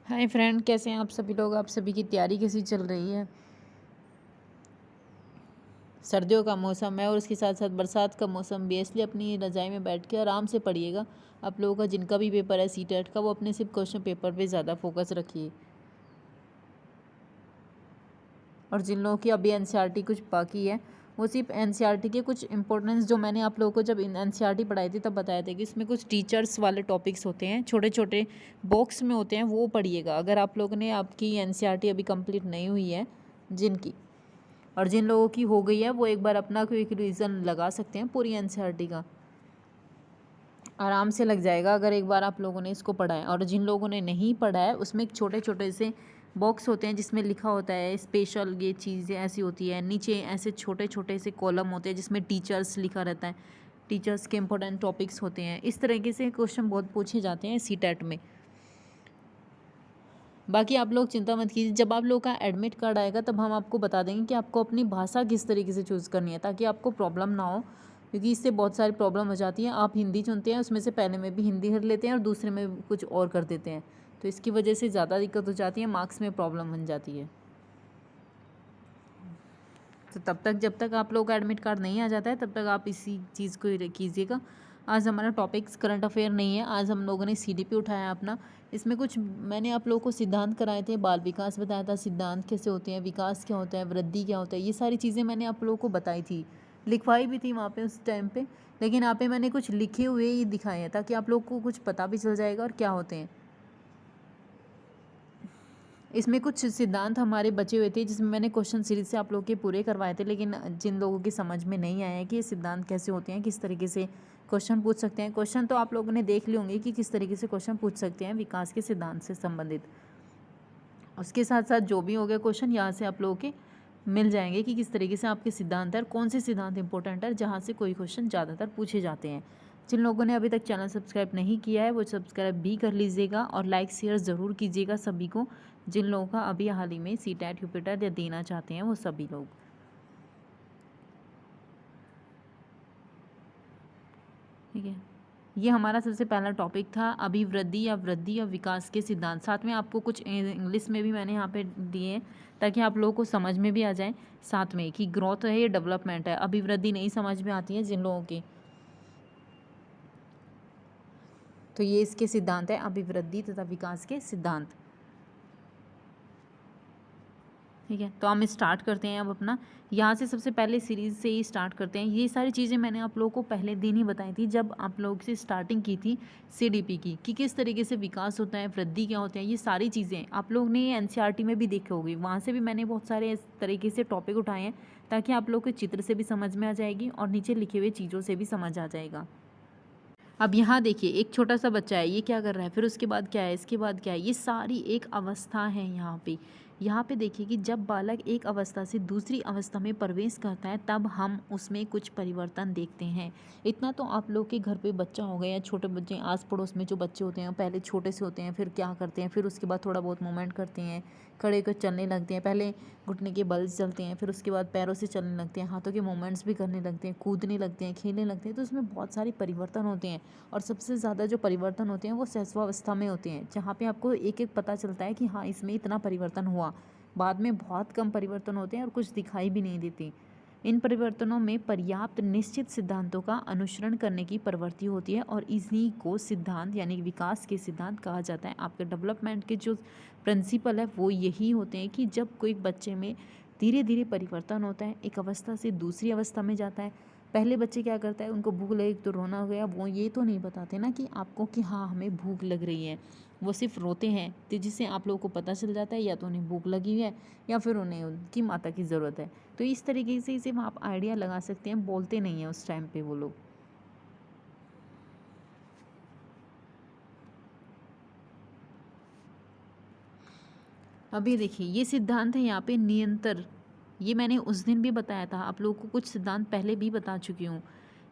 Hi friend, कैसे हैं आप सभी लोग। आप सभी की तैयारी कैसी चल रही है। सर्दियों का मौसम है और उसके साथ साथ बरसात का मौसम भी है, इसलिए अपनी रज़ाई में बैठ के आराम से पढ़िएगा। आप लोगों का जिनका भी पेपर है सीटेट का, वो अपने सिर्फ क्वेश्चन पेपर पे ज़्यादा फोकस रखिए। और जिन लोगों की अभी एनसीईआरटी कुछ बाकी है, वो सिर्फ एनसीईआरटी के कुछ इंपॉर्टेंस जो मैंने आप लोगों को जब एनसीईआरटी पढ़ाई थी तब बताए थे कि इसमें कुछ टीचर्स वाले टॉपिक्स होते हैं, छोटे छोटे बॉक्स में होते हैं, वो पढ़िएगा। अगर आप लोगों ने आपकी एनसीईआरटी अभी कंप्लीट नहीं हुई है जिनकी, और जिन लोगों की हो गई है वो एक बार अपना कोई रिवीजन लगा सकते हैं पूरी एनसीईआरटी का, आराम से लग जाएगा अगर एक बार आप लोगों ने इसको पढ़ा है। और जिन लोगों ने नहीं पढ़ा है उसमें एक छोटे छोटे से बॉक्स होते हैं जिसमें लिखा होता है स्पेशल, ये चीज़ें ऐसी होती है। नीचे ऐसे छोटे छोटे से कॉलम होते हैं जिसमें टीचर्स लिखा रहता है, टीचर्स के इंपॉर्टेंट टॉपिक्स होते हैं। इस तरीके से क्वेश्चन बहुत पूछे जाते हैं सीटेट में। बाकी आप लोग चिंता मत कीजिए, जब आप लोग का एडमिट कार्ड आएगा तब हम आपको बता देंगे कि आपको अपनी भाषा किस तरीके से चूज़ करनी है, ताकि आपको प्रॉब्लम ना हो, क्योंकि इससे बहुत सारी प्रॉब्लम हो जाती है। आप हिंदी चुनते हैं, उसमें से पहले में भी हिंदी कर लेते हैं और दूसरे में कुछ और कर देते हैं, तो इसकी वजह से ज़्यादा दिक्कत हो जाती है, मार्क्स में प्रॉब्लम बन जाती है। तो तब तक, जब तक आप लोग का एडमिट कार्ड नहीं आ जाता है, तब तक आप इसी चीज़ को कीजिएगा। आज हमारा टॉपिक्स करंट अफेयर नहीं है, आज हम लोगों ने सीडीपी उठाया अपना। इसमें कुछ मैंने आप लोगों को सिद्धांत कराए थे, बाल विकास बताया था, सिद्धांत कैसे होते हैं, विकास क्या होता है, वृद्धि क्या होता है, ये सारी चीज़ें मैंने आप लोगों को बताई थी, लिखवाई भी थी वहाँ पे उस टाइम पे। लेकिन यहाँ पे मैंने कुछ लिखे हुए ही दिखाए हैं ताकि आप लोग को कुछ पता भी चल जाएगा और क्या होते हैं। इसमें कुछ सिद्धांत हमारे बचे हुए थे जिसमें मैंने क्वेश्चन सीरीज से आप लोग के पूरे करवाए थे, लेकिन जिन लोगों की समझ में नहीं आया है कि ये सिद्धांत कैसे होते हैं, किस तरीके से क्वेश्चन पूछ सकते हैं। क्वेश्चन तो आप लोगों ने देख लिए होंगे कि किस तरीके से क्वेश्चन पूछ सकते हैं विकास के सिद्धांत से संबंधित। उसके साथ साथ जो भी हो गया क्वेश्चन यहाँ से आप लोगों के मिल जाएंगे कि किस तरीके से आपके सिद्धांत है और कौन से सिद्धांत इंपॉर्टेंट है, जहाँ से कोई क्वेश्चन ज़्यादातर पूछे जाते हैं। जिन लोगों ने अभी तक चैनल सब्सक्राइब नहीं किया है वो सब्सक्राइब भी कर लीजिएगा और लाइक शेयर ज़रूर कीजिएगा सभी को। जिन लोगों का अभी हाल ही में सीटेट यूपिटर या देना चाहते हैं वो सभी लोग, ठीक है। ये हमारा सबसे पहला टॉपिक था, अभिवृद्धि या वृद्धि या विकास के सिद्धांत। साथ में आपको कुछ इंग्लिश में भी मैंने यहाँ पे दिए हैं ताकि आप लोगों को समझ में भी आ जाए साथ में कि ग्रोथ है या डेवलपमेंट है। अभिवृद्धि नहीं समझ में आती है जिन लोगों की, तो ये इसके सिद्धांत है, अभिवृद्धि तथा विकास के सिद्धांत, ठीक है। तो हम स्टार्ट करते हैं अब अपना, यहाँ से सबसे पहले सीरीज़ से ही स्टार्ट करते हैं। ये सारी चीज़ें मैंने आप लोगों को पहले दिन ही बताई थी जब आप लोग से स्टार्टिंग की थी सीडीपी की, कि किस तरीके से विकास होता है, वृद्धि क्या होते हैं। ये सारी चीज़ें आप लोग ने एनसीईआरटी में भी देखी होगी, वहाँ से भी मैंने बहुत सारे इस तरीके से टॉपिक उठाए हैं ताकि आप लोग के चित्र से भी समझ में आ जाएगी और नीचे लिखे हुए चीज़ों से भी समझ आ जाएगा। अब यहाँ देखिए, एक छोटा सा बच्चा है, ये क्या कर रहा है, फिर उसके बाद क्या है, इसके बाद क्या है, ये सारी एक अवस्था है। यहाँ पे देखिए कि जब बालक एक अवस्था से दूसरी अवस्था में प्रवेश करता है तब हम उसमें कुछ परिवर्तन देखते हैं। इतना तो आप लोग के घर पे बच्चा हो गया या छोटे बच्चे, आस पड़ोस में जो बच्चे होते हैं पहले छोटे से होते हैं, फिर क्या करते हैं, फिर उसके बाद थोड़ा बहुत मूवमेंट करते हैं, खड़े होकर चलने लगते हैं, पहले घुटने के बल चलते हैं, फिर उसके बाद पैरों से चलने लगते हैं, हाथों के मूवमेंट्स भी करने लगते हैं, कूदने लगते हैं, खेलने लगते हैं। तो उसमें बहुत सारे परिवर्तन होते हैं और सबसे ज़्यादा जो परिवर्तन होते हैं वो शैशवावस्था में होते हैं, जहाँ पे आपको एक एक पता चलता है कि हाँ इसमें इतना परिवर्तन हुआ। बाद में बहुत कम परिवर्तन होते हैं और कुछ दिखाई भी नहीं देती। इन परिवर्तनों में पर्याप्त निश्चित सिद्धांतों का अनुसरण करने की प्रवृत्ति होती है और इन्हीं को सिद्धांत यानी विकास के सिद्धांत कहा जाता है। आपके डेवलपमेंट के जो प्रिंसिपल है वो यही होते हैं कि जब कोई बच्चे में धीरे धीरे परिवर्तन होता है, एक अवस्था से दूसरी अवस्था में जाता है। पहले बच्चे क्या करता है, उनको भूख लगी तो रोना हो गया, वो ये तो नहीं बताते ना कि आपको कि हाँ हमें भूख लग रही है, वो सिर्फ रोते हैं, तो जिससे आप लोगों को पता चल जाता है या तो उन्हें भूख लगी हुई है या फिर उन्हें उनकी माता की ज़रूरत है। तो इस तरीके से सिर्फ आप आइडिया लगा सकते हैं, बोलते नहीं हैं उस टाइम पे वो लोग। अभी देखिए ये सिद्धांत है यहाँ पे निरंतर, ये मैंने उस दिन भी बताया था, आप लोगों को कुछ सिद्धांत पहले भी बता चुकी हूँ।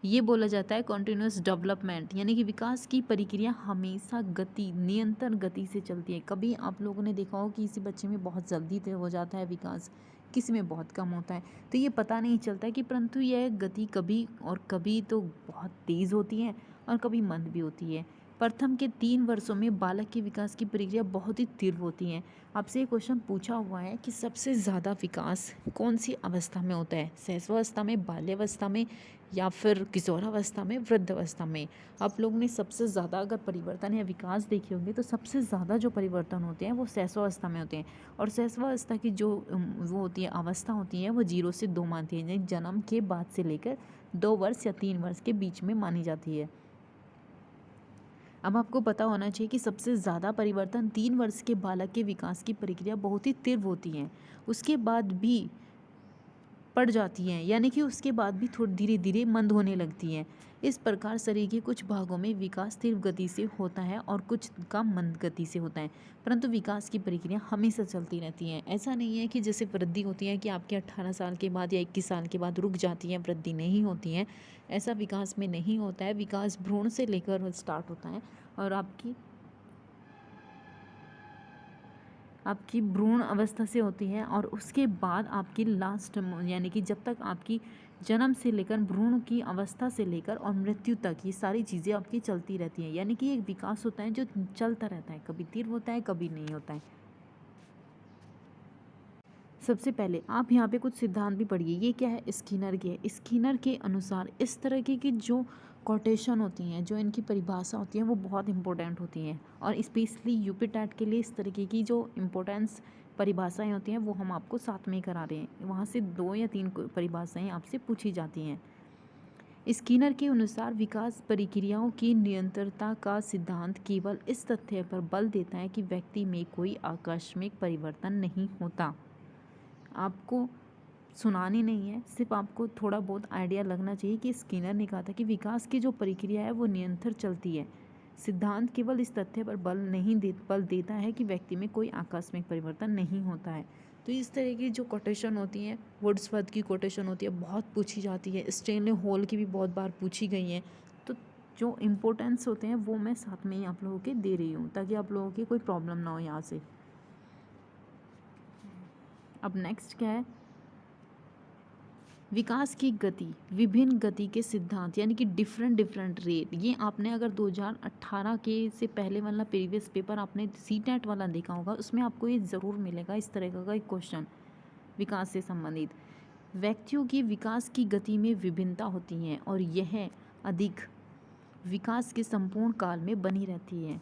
ये बोला जाता है कॉन्टिन्यूस डेवलपमेंट, यानी कि विकास की प्रक्रिया हमेशा गति, निरंतर गति से चलती है। कभी आप लोगों ने देखा हो कि किसी बच्चे में बहुत जल्दी हो जाता है विकास, किसी में बहुत कम होता है, तो ये पता नहीं चलता है कि परंतु यह गति कभी और कभी तो बहुत तेज़ होती है और कभी मंद भी होती है। प्रथम के 3 वर्षों में बालक के विकास की प्रक्रिया बहुत ही तीव्र होती है। आपसे ये क्वेश्चन पूछा हुआ है कि सबसे ज़्यादा विकास कौन सी अवस्था में होता है, शैशवावस्था में, बाल्यावस्था में, या फिर किशोरावस्था में, वृद्धावस्था में। आप लोगों ने सबसे ज़्यादा अगर परिवर्तन या विकास देखे होंगे तो सबसे ज़्यादा जो परिवर्तन होते हैं वो शैशवावस्था में होते हैं। और शैशवावस्था की जो वो होती है अवस्था होती है वो 0 से 2 मानती है, यानी जन्म के बाद से लेकर 2 वर्ष या 3 वर्ष के बीच में मानी जाती है। अब आपको पता होना चाहिए कि सबसे ज़्यादा परिवर्तन 3 वर्ष के बालक के विकास की प्रक्रिया बहुत ही तीव्र होती है, उसके बाद भी पड़ जाती हैं, यानी कि उसके बाद भी थोड़ी धीरे धीरे मंद होने लगती हैं। इस प्रकार शरीर के कुछ भागों में विकास तीव्र गति से होता है और कुछ का मंद गति से होता है, परंतु विकास की प्रक्रिया हमेशा चलती रहती है। ऐसा नहीं है कि जैसे वृद्धि होती है कि आपके 18 साल के बाद या 21 साल के बाद रुक जाती है, वृद्धि नहीं होती है, ऐसा विकास में नहीं होता है। विकास भ्रूण से लेकर स्टार्ट होता है और आपकी भ्रूण अवस्था से होती है और उसके बाद आपकी लास्ट, यानी कि जब तक आपकी जन्म से लेकर भ्रूण की अवस्था से लेकर और मृत्यु तक ये सारी चीज़ें आपकी चलती रहती हैं। यानी कि एक विकास होता है जो चलता रहता है, कभी तीव्र होता है कभी नहीं होता है। सबसे पहले आप यहाँ पे कुछ सिद्धांत भी पढ़िए। ये क्या है? स्किनर के। स्किनर के अनुसार इस तरह की जो कोटेशन होती हैं, जो इनकी परिभाषा होती है वो बहुत इंपॉर्टेंट होती हैं, और स्पेशली यूपी टेट के लिए इस तरीके की जो इम्पोर्टेंस परिभाषाएं होती हैं वो हम आपको साथ में ही करा रहे हैं। वहाँ से 2 या 3 परिभाषाएं आपसे पूछी जाती हैं। स्किनर के अनुसार विकास प्रक्रियाओं की निरंतरता का सिद्धांत केवल इस तथ्य पर बल देता है कि व्यक्ति में कोई आकस्मिक परिवर्तन नहीं होता। आपको सुनानी नहीं है, सिर्फ आपको थोड़ा बहुत आइडिया लगना चाहिए कि स्किनर ने कहा था कि विकास की जो प्रक्रिया है वो निरंतर चलती है। सिद्धांत केवल इस तथ्य पर बल देता है कि व्यक्ति में कोई आकस्मिक परिवर्तन नहीं होता है। तो इस तरह की जो कोटेशन होती हैं, वर्ड्सवर्थ की कोटेशन होती है, बहुत पूछी जाती है। स्टेनले हॉल की भी बहुत बार पूछी गई हैं। तो जो इम्पोर्टेंस होते हैं वो मैं साथ में ही आप लोगों के दे रही हूँ ताकि आप लोगों की कोई प्रॉब्लम ना हो यहाँ से। अब नेक्स्ट क्या है? विकास की गति, विभिन्न गति के सिद्धांत, यानी कि डिफरेंट रेट। ये आपने अगर 2018 के से पहले वाला प्रीवियस पेपर आपने सीटेट वाला देखा होगा, उसमें आपको ये ज़रूर मिलेगा इस तरह का एक क्वेश्चन विकास से संबंधित। व्यक्तियों की विकास की गति में विभिन्नता होती है और यह अधिक विकास के संपूर्ण काल में बनी रहती है।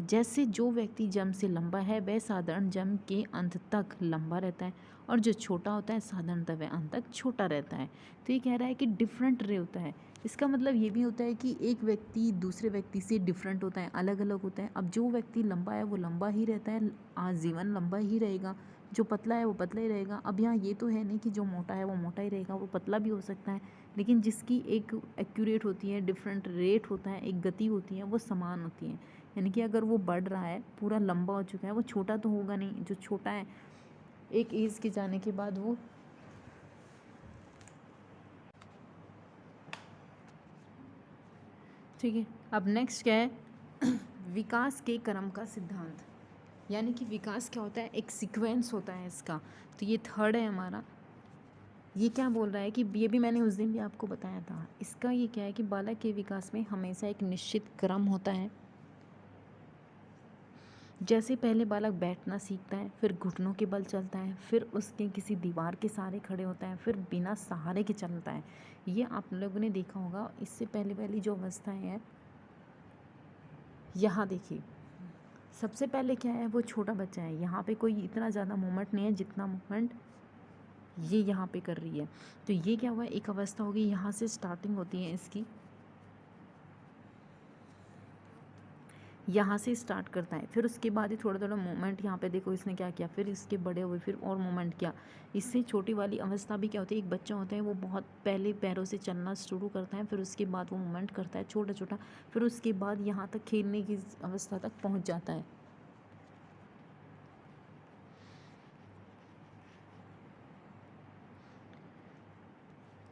जैसे जो व्यक्ति जन्म से लंबा है वह साधारण जन्म के अंत तक लंबा रहता है, और जो छोटा होता है साधारणतः वह अंत तक छोटा रहता है। तो ये कह रहा है कि डिफरेंट रे होता है। इसका मतलब ये भी होता है कि एक व्यक्ति दूसरे व्यक्ति से डिफरेंट होता है, अलग अलग होता है। अब जो व्यक्ति लंबा है वो लंबा ही रहता है, आजीवन लंबा ही रहेगा। जो पतला है वो पतला ही रहेगा। अब यहाँ ये तो है नहीं कि जो मोटा है वो मोटा ही रहेगा, वो पतला भी हो सकता है, लेकिन जिसकी एक एक्यूरेट होती है, डिफरेंट रेट होता है, एक गति होती है, वो समान होती है। यानी कि अगर वो बढ़ रहा है, पूरा लंबा हो चुका है, वो छोटा तो होगा नहीं। जो छोटा है एक एज के जाने के बाद वो ठीक है। अब नेक्स्ट क्या है? विकास के क्रम का सिद्धांत, यानी कि विकास क्या होता है? एक सीक्वेंस होता है इसका। तो ये थर्ड है हमारा। ये क्या बोल रहा है कि ये भी मैंने उस दिन भी आपको बताया था। इसका ये क्या है कि बालक के विकास में हमेशा एक निश्चित क्रम होता है। जैसे पहले बालक बैठना सीखता है, फिर घुटनों के बल चलता है, फिर उसके किसी दीवार के सहारे खड़े होता है, फिर बिना सहारे के चलता है। ये आप लोगों ने देखा होगा। इससे पहले वाली जो अवस्थाएं हैं, यहाँ देखिए, सबसे पहले क्या है? वो छोटा बच्चा है। यहाँ पे कोई इतना ज़्यादा मूवमेंट नहीं है जितना मूवमेंट ये यहाँ पे कर रही है। तो ये क्या हुआ? एक अवस्था होगी, यहाँ से स्टार्टिंग होती है इसकी, यहाँ से स्टार्ट करता है, फिर उसके बाद ही थोड़ा थोड़ा मूवमेंट। यहाँ पे देखो इसने क्या किया, फिर इसके बड़े हुए, फिर और मूवमेंट किया। इससे छोटी वाली अवस्था भी क्या होती है? एक बच्चा होता है, वो बहुत पहले पैरों से चलना शुरू करता है, फिर उसके बाद वो मूवमेंट करता है छोटा छोटा, फिर उसके बाद यहाँ तक खेलने की अवस्था तक पहुँच जाता है।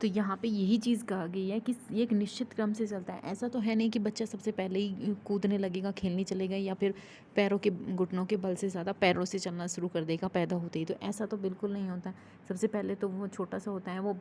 तो यहाँ पे यही चीज़ कहा गई है कि ये एक निश्चित क्रम से चलता है। ऐसा तो है नहीं कि बच्चा सबसे पहले ही कूदने लगेगा, खेलने चलेगा या फिर पैरों के घुटनों के बल से ज़्यादा पैरों से चलना शुरू कर देगा पैदा होते ही। तो ऐसा तो बिल्कुल नहीं होता। सबसे पहले तो वो छोटा सा होता है, वो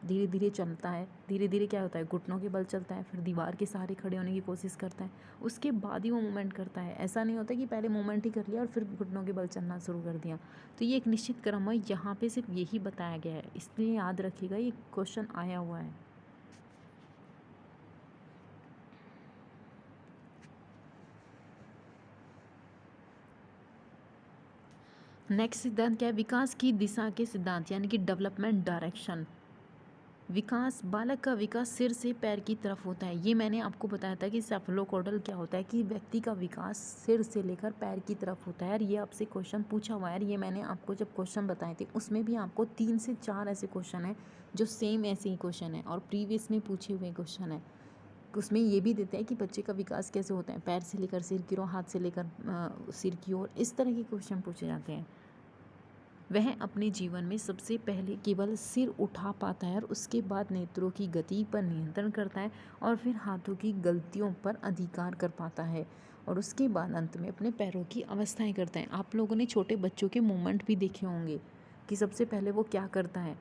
धीरे धीरे चलता है। धीरे धीरे क्या होता है, घुटनों के बल चलता है, फिर दीवार के सहारे खड़े होने की कोशिश करता है, उसके बाद ही वो मूवमेंट करता है। ऐसा नहीं होता कि पहले मूवमेंट ही कर लिया और फिर घुटनों के बल चलना शुरू कर दिया। तो ये एक निश्चित क्रम है, यहाँ पे सिर्फ यही बताया गया है, इसलिए याद रखिएगा, ये क्वेश्चन आया हुआ है। नेक्स्ट सिद्धांत क्या है, विकास की दिशा के सिद्धांत यानी कि डेवलपमेंट डायरेक्शन। विकास, बालक का विकास सिर से पैर की तरफ होता है। ये मैंने आपको बताया था कि सेफलोकॉर्डल क्या होता है, कि व्यक्ति का विकास सिर से लेकर पैर की तरफ होता है। और ये आपसे क्वेश्चन पूछा हुआ है। ये मैंने आपको जब क्वेश्चन बताए थे उसमें भी आपको 3 से 4 ऐसे क्वेश्चन हैं जो सेम ऐसे ही क्वेश्चन है और प्रीवियस में पूछे हुए क्वेश्चन है। उसमें ये भी देते हैं कि बच्चे का विकास कैसे होता है, पैर से लेकर सिर की ओर, हाथ से लेकर सिर की ओर, इस तरह के क्वेश्चन पूछे जाते हैं। वह अपने जीवन में सबसे पहले केवल सिर उठा पाता है और उसके बाद नेत्रों की गति पर नियंत्रण करता है और फिर हाथों की गलतियों पर अधिकार कर पाता है और उसके बाद अंत में अपने पैरों की अवस्थाएं करता है। आप लोगों ने छोटे बच्चों के मूवमेंट भी देखे होंगे कि सबसे पहले वो क्या करता है।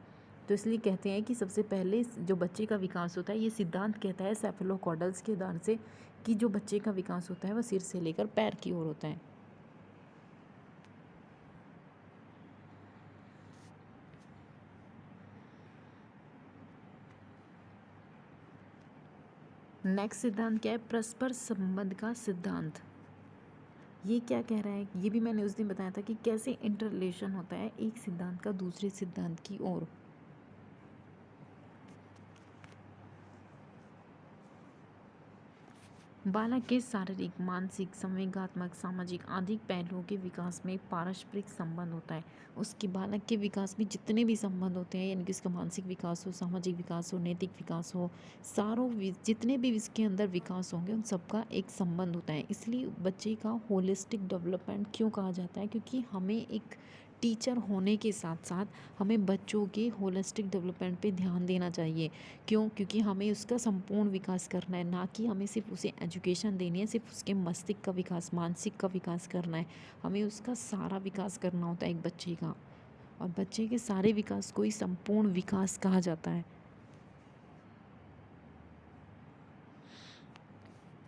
तो इसलिए कहते हैं कि सबसे पहले जो बच्चे का विकास होता है, ये सिद्धांत कहता है सेफलोकॉर्डल्स के आधार से कि जो बच्चे का विकास होता है वह सिर से लेकर पैर की ओर होता है। नेक्स्ट सिद्धांत क्या है, परस्पर संबंध का सिद्धांत। ये क्या कह रहा है, ये भी मैंने उस दिन बताया था कि कैसे इंटर रिलेशन होता है एक सिद्धांत का दूसरे सिद्धांत की ओर। बालक के शारीरिक, मानसिक, संवेगात्मक, सामाजिक आदि पहलुओं के विकास में पारस्परिक संबंध होता है। उसके बालक के विकास में जितने भी संबंध होते हैं, यानी कि उसका मानसिक विकास हो, सामाजिक विकास हो, नैतिक विकास हो, जितने भी इसके अंदर विकास होंगे उन सबका एक संबंध होता है। इसलिए बच्चे का होलिस्टिक डेवलपमेंट क्यों कहा जाता है, क्योंकि हमें एक टीचर होने के साथ साथ हमें बच्चों के होलिस्टिक डेवलपमेंट पे ध्यान देना चाहिए। क्यों? क्योंकि हमें उसका संपूर्ण विकास करना है, ना कि हमें सिर्फ उसे एजुकेशन देनी है, सिर्फ उसके मस्तिष्क का विकास, मानसिक का विकास करना है। हमें उसका सारा विकास करना होता है एक बच्चे का, और बच्चे के सारे विकास को ही संपूर्ण विकास कहा जाता है।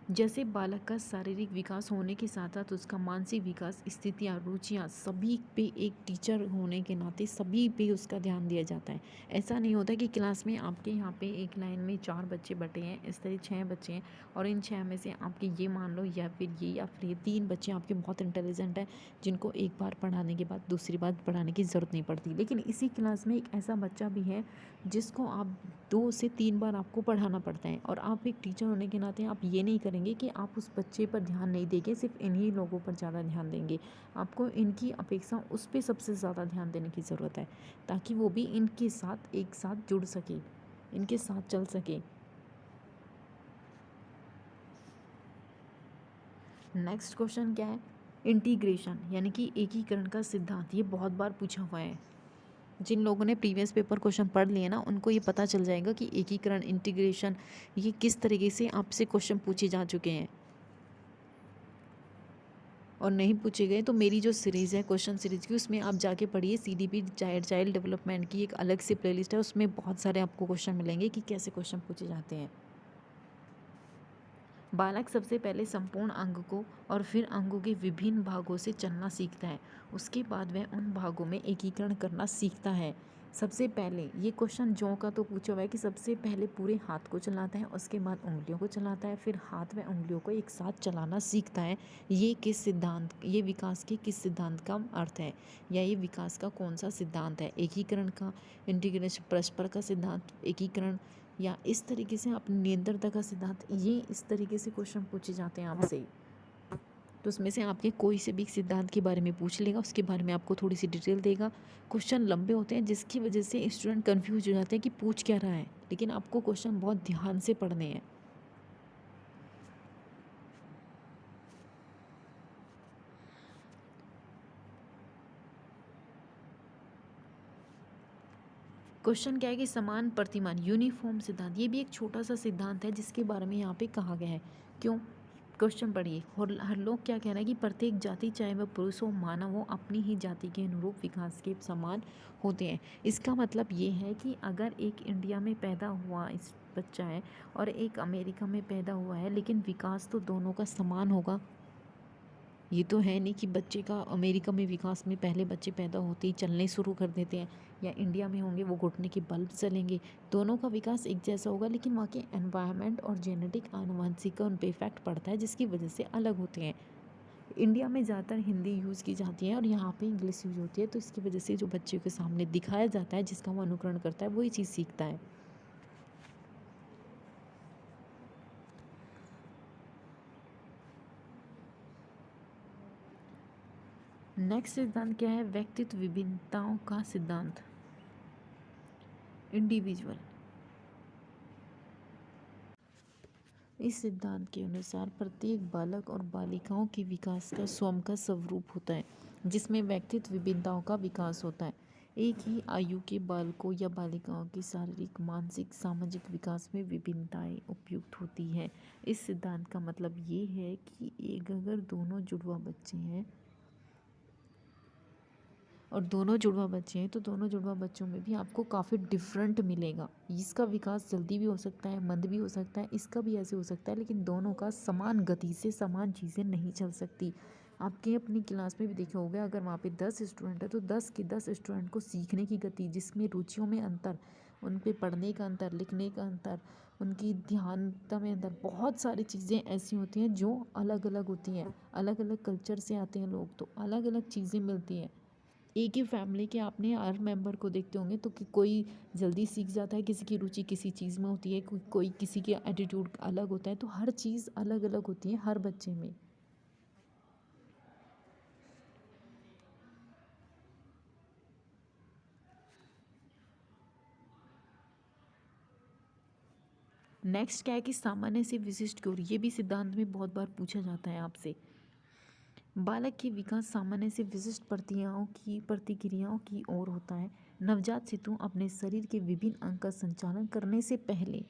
जैसे बालक का शारीरिक विकास होने के साथ साथ उसका मानसिक विकास, स्थितियाँ, रुचियाँ, सभी पे एक टीचर होने के नाते सभी पे उसका ध्यान दिया जाता है। ऐसा नहीं होता कि क्लास में आपके यहाँ पे एक लाइन में 4 बच्चे बटे हैं, इस तरह 6 बच्चे हैं और इन 6 में से आपके ये मान लो या फिर ये 3 बच्चे आपके बहुत इंटेलिजेंट हैं जिनको एक बार पढ़ाने के बाद दूसरी बार पढ़ाने की ज़रूरत नहीं पड़ती। लेकिन इसी क्लास में एक ऐसा बच्चा भी है जिसको आप 2 से 3 बार आपको पढ़ाना पड़ता है, और आप एक टीचर होने के नाते आप ये नहीं करेंगे कि आप उस बच्चे पर ध्यान नहीं देंगे, सिर्फ इन्हीं लोगों पर ज़्यादा ध्यान देंगे। आपको इनकी अपेक्षा उस पर सबसे ज़्यादा ध्यान देने की ज़रूरत है, ताकि वो भी इनके साथ एक साथ जुड़ सके, इनके साथ चल सके। नेक्स्ट क्वेश्चन क्या है, इंटीग्रेशन यानी कि एकीकरण का सिद्धांत। ये बहुत बार पूछा हुआ है। जिन लोगों ने प्रीवियस पेपर क्वेश्चन पढ़ लिए ना, उनको ये पता चल जाएगा कि एकीकरण, इंटीग्रेशन, ये किस तरीके से आपसे क्वेश्चन पूछे जा चुके हैं। और नहीं पूछे गए तो मेरी जो सीरीज़ है क्वेश्चन सीरीज़ की, उसमें आप जाके पढ़िए। CDP चाइल्ड डेवलपमेंट की एक अलग से प्लेलिस्ट है, उसमें बहुत सारे आपको क्वेश्चन मिलेंगे कि कैसे क्वेश्चन पूछे जाते हैं। बालक सबसे पहले संपूर्ण अंग को और फिर अंगों के विभिन्न भागों से चलना सीखता है। उसके बाद वह उन भागों में एकीकरण करना सीखता है। सबसे पहले ये क्वेश्चन जो का तो पूछा हुआ है कि सबसे पहले पूरे हाथ को चलाता है, उसके बाद उंगलियों को चलाता है, फिर हाथ व उंगलियों को एक साथ चलाना सीखता है। ये किस सिद्धांत, ये विकास के किस सिद्धांत का अर्थ है, या ये विकास का कौन सा सिद्धांत है? एकीकरण का, इंटीग्रेशन, परस्पर का सिद्धांत, एकीकरण, या इस तरीके से आप निरंतरता का सिद्धांत, ये इस तरीके से क्वेश्चन पूछे जाते हैं आपसे। तो उसमें से आपके कोई से भी सिद्धांत के बारे में पूछ लेगा, उसके बारे में आपको थोड़ी सी डिटेल देगा। क्वेश्चन लंबे होते हैं जिसकी वजह से स्टूडेंट कंफ्यूज हो जाते हैं कि पूछ क्या रहा है, लेकिन आपको क्वेश्चन बहुत ध्यान से पढ़ने हैं। क्वेश्चन क्या है कि समान प्रतिमान यूनिफॉर्म सिद्धांत, ये भी एक छोटा सा सिद्धांत है जिसके बारे में यहाँ पे कहा गया है। क्यों? क्वेश्चन पढ़िए। हर लोग क्या कह रहे हैं कि प्रत्येक जाति, चाहे वह पुरुष हो मानव हो, अपनी ही जाति के अनुरूप विकास के समान होते हैं। इसका मतलब ये है कि अगर एक इंडिया में पैदा हुआ इस बच्चा है और एक अमेरिका में पैदा हुआ है, लेकिन विकास तो दोनों का समान होगा। ये तो है नहीं कि बच्चे का अमेरिका में विकास में पहले बच्चे पैदा होते ही चलने शुरू कर देते हैं, या इंडिया में होंगे वो घुटने के बल चलेंगे। दोनों का विकास एक जैसा होगा, लेकिन वहाँ के एनवायरनमेंट और जेनेटिक आनुवंशिक का उन पर इफेक्ट पड़ता है, जिसकी वजह से अलग होते हैं। इंडिया में ज़्यादातर हिंदी यूज़ की जाती है और यहाँ पे इंग्लिश यूज़ होती है, तो इसकी वजह से जो बच्चे के सामने दिखाया जाता है, जिसका वो अनुकरण करता है, वही चीज़ सीखता है। नेक्स्ट सिद्धांत क्या है? व्यक्तित्व विभिन्नताओं का सिद्धांत, इंडिविजुअल। इस सिद्धांत के अनुसार प्रत्येक बालक और बालिकाओं के विकास का स्वयं का स्वरूप होता है, जिसमें व्यक्तित्व विभिन्नताओं का विकास होता है। एक ही आयु के बालकों या बालिकाओं के शारीरिक, मानसिक, सामाजिक विकास में विभिन्नताएं उपयुक्त होती हैं। इस सिद्धांत का मतलब ये है कि एक अगर दोनों जुड़वा बच्चे हैं और दोनों जुड़वा बच्चे हैं, तो दोनों जुड़वा बच्चों में भी आपको काफ़ी डिफरेंट मिलेगा। इसका विकास जल्दी भी हो सकता है, मंद भी हो सकता है, इसका भी ऐसे हो सकता है, लेकिन दोनों का समान गति से समान चीज़ें नहीं चल सकती। आपके अपनी क्लास में भी देखे होगा, अगर वहाँ पे 10 स्टूडेंट है तो 10 के 10 स्टूडेंट को सीखने की गति, जिसमें रुचियों में अंतर, उन पे पढ़ने का अंतर, लिखने का अंतर, उनकी ध्यानता में अंतर, बहुत सारी चीज़ें ऐसी होती हैं जो अलग अलग होती हैं। अलग अलग कल्चर से आते हैं लोग, तो अलग अलग चीज़ें मिलती हैं। एक ही फैमिली के आपने हर मेंबर को देखते होंगे, तो कि कोई जल्दी सीख जाता है, किसी की रुचि किसी चीज़ में होती है, कोई किसी के एटीट्यूड अलग होता है, तो हर चीज़ अलग अलग होती है हर बच्चे में। नेक्स्ट क्या है कि सामान्य से विशिष्ट की ओर, ये भी सिद्धांत में बहुत बार पूछा जाता है आपसे। बालक की विकास सामान्य से विशिष्ट प्रतिक्रियाओं की ओर होता है। नवजात शिशु अपने शरीर के विभिन्न अंग का संचालन करने से पहले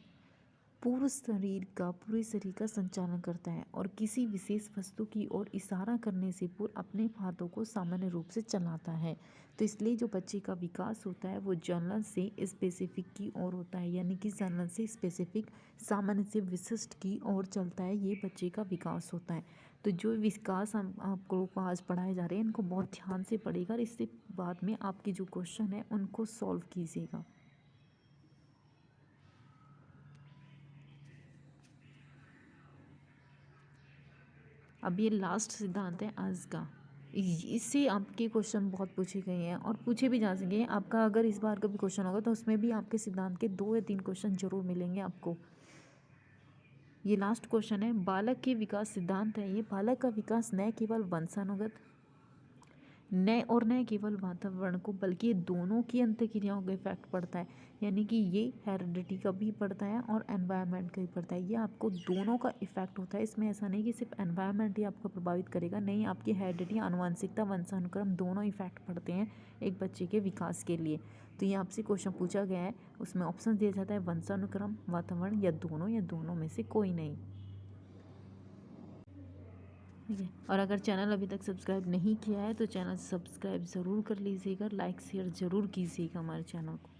पूरे शरीर का संचालन करता है और किसी विशेष वस्तु की ओर इशारा करने से पूर्व अपने हाथों को सामान्य रूप से चलाता है। तो इसलिए जो बच्चे का विकास होता है वो जनरल से स्पेसिफिक की ओर होता है, यानी कि जनरल से स्पेसिफिक, सामान्य से विशिष्ट की ओर चलता है, ये बच्चे का विकास होता है। तो जो विकास हम आपको आज पढ़ाए जा रहे हैं, इनको बहुत ध्यान से पढ़ेगा और इससे बाद में आपके जो क्वेश्चन है उनको सॉल्व कीजिएगा। अब ये लास्ट सिद्धांत है आज का। इससे आपके क्वेश्चन बहुत पूछे गए हैं और पूछे भी जा सकेंगे। आपका अगर इस बार का भी क्वेश्चन होगा तो उसमें भी आपके सिद्धांत के 2 या 3 क्वेश्चन जरूर मिलेंगे आपको। ये लास्ट क्वेश्चन है, बालक के विकास सिद्धांत है ये। बालक का विकास न केवल वंशानुगत न केवल वातावरण को, बल्कि ये दोनों की अंतःक्रियाओं का इफेक्ट पड़ता है, यानी कि ये हेरिडिटी का भी पड़ता है और एनवायरनमेंट का भी पड़ता है। ये आपको दोनों का इफेक्ट होता है। इसमें ऐसा नहीं कि सिर्फ एनवायरनमेंट ही आपको प्रभावित करेगा, नहीं, आपकी हेरिडिटी, आनुवंशिकता, वंशानुक्रम, दोनों इफेक्ट पड़ते हैं एक बच्चे के विकास के लिए। तो ये आपसे क्वेश्चन पूछा गया है, उसमें ऑप्शन दिया जाता है वंशानुक्रम, वातावरण, या दोनों में से कोई नहीं। ठीक है, और अगर चैनल अभी तक सब्सक्राइब नहीं किया है तो चैनल सब्सक्राइब ज़रूर कर लीजिएगा, लाइक शेयर ज़रूर कीजिएगा हमारे चैनल को।